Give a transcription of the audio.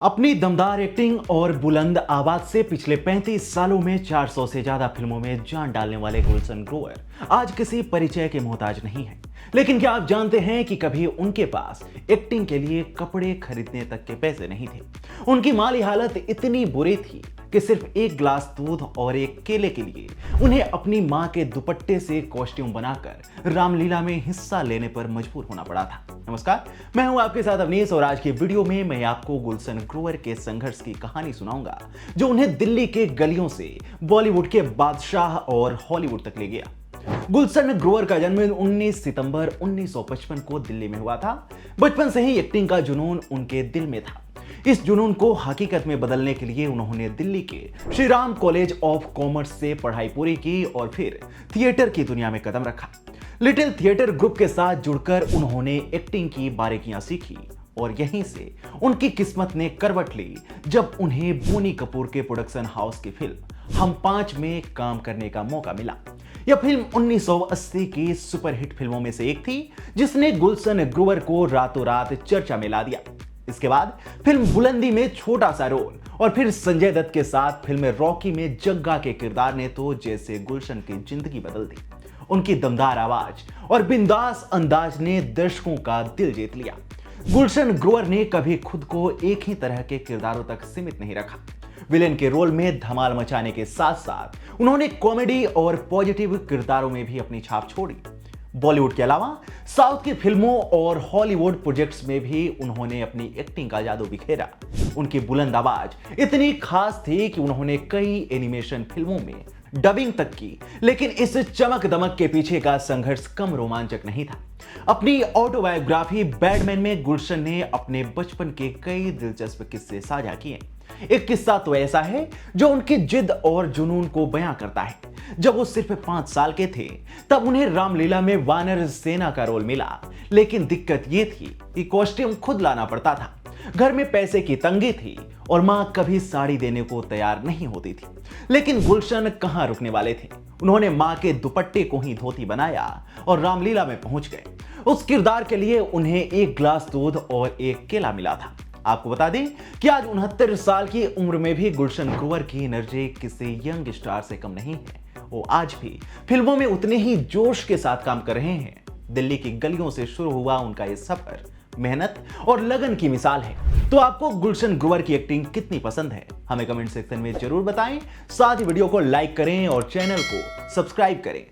अपनी दमदार एक्टिंग और बुलंद आवाज से पिछले 35 सालों में 400 से ज्यादा फिल्मों में जान डालने वाले गुलशन ग्रोवर आज किसी परिचय के मोहताज नहीं है। लेकिन क्या आप जानते हैं कि कभी उनके पास एक्टिंग के लिए कपड़े खरीदने तक के पैसे नहीं थे। उनकी माली हालत इतनी बुरी थी कि सिर्फ एक ग्लास दूध और एक केले के लिए उन्हें अपनी मां के दुपट्टे से कॉस्ट्यूम बनाकर रामलीला में हिस्सा लेने पर मजबूर होना पड़ा था। नमस्कार, मैं हूं आपके साथ अवनीश और आज की वीडियो में मैं आपको गुलशन ग्रोवर के संघर्ष की कहानी सुनाऊंगा जो उन्हें दिल्ली के गलियों से बॉलीवुड के बादशाह और हॉलीवुड तक ले गया। गुलशन ग्रोवर का जन्म 19 सितंबर 1955 को दिल्ली में हुआ था। बचपन से ही एक्टिंग का जुनून उनके दिल में था। इस जुनून को हकीकत में बदलने के लिए उन्होंने दिल्ली के Shri Ram college of commerce से पढ़ाई पूरी की और फिर थिएटर की दुनिया में कदम रखा। लिटिल थिएटर ग्रुप के साथ जुड़कर उन्होंने एक्टिंग की बारीकियां सीखी और यहीं से उनकी किस्मत ने करवट ली जब उन्हें बोनी कपूर के प्रोडक्शन हाउस की फिल्म हम पांच में काम करने का मौका मिला। यह फिल्म 1980 की सुपरहिट फिल्मों में से एक थी जिसने गुलशन ग्रोवर को रातों रात चर्चा में ला दिया। इसके बाद फिल्म बुलंदी में छोटा सा रोल और फिर संजय दत्त के साथ फिल्म रॉकी में जग्गा के किरदार ने तो जैसे गुलशन की जिंदगी बदल दी। उनकी दमदार आवाज और बिंदास अंदाज ने दर्शकों का दिल जीत लिया। गुलशन ग्रोवर ने कभी खुद को एक ही तरह के किरदारों तक सीमित नहीं रखा। विलेन के रोल में धमाल मचाने के साथ साथ उन्होंने कॉमेडी और पॉजिटिव किरदारों में भी अपनी छाप छोड़ी। बॉलीवुड के अलावा साउथ की फिल्मों और हॉलीवुड प्रोजेक्ट्स में भी उन्होंने अपनी एक्टिंग का जादू बिखेरा। उनकी बुलंद आवाज इतनी खास थी कि उन्होंने कई एनिमेशन फिल्मों में डबिंग तक की, लेकिन इस चमक दमक के पीछे का संघर्ष कम रोमांचक नहीं था। अपनी ऑटोबायोग्राफी बैडमैन में गुलशन ने अपने बचपन के कई दिलचस्प किस्से साझा किए। एक किस्सा तो ऐसा है जो उनकी जिद और जुनून को बयां करता है। जब वो सिर्फ 5 साल के थे तब उन्हें रामलीला में वानर सेना का रोल मिला, लेकिन दिक्कत ये थी कि कॉस्ट्यूम खुद लाना पड़ता था। घर में पैसे की तंगी थी और मां कभी साड़ी देने को तैयार नहीं होती थी। लेकिन गुलशन कहां रुकने वाले थे। उन्होंने मां के दुपट्टे को ही धोती बनाया और रामलीला में पहुंच गए। उस किरदार के लिए उन्हें एक ग्लास दूध और एक केला मिला था। आपको बता दें कि आज 69 साल की उम्र में भी गुलशन ग्रोवर की एनर्जी किसी यंग स्टार से कम नहीं है। वो आज भी फिल्मों में उतने ही जोश के साथ काम कर रहे हैं। दिल्ली की गलियों से शुरू हुआ उनका ये सफर मेहनत और लगन की मिसाल है। तो आपको गुलशन ग्रोवर की एक्टिंग कितनी पसंद है हमें कमेंट सेक्शन में जरूर बताएं। साथ ही वीडियो को लाइक करें और चैनल को सब्सक्राइब करें।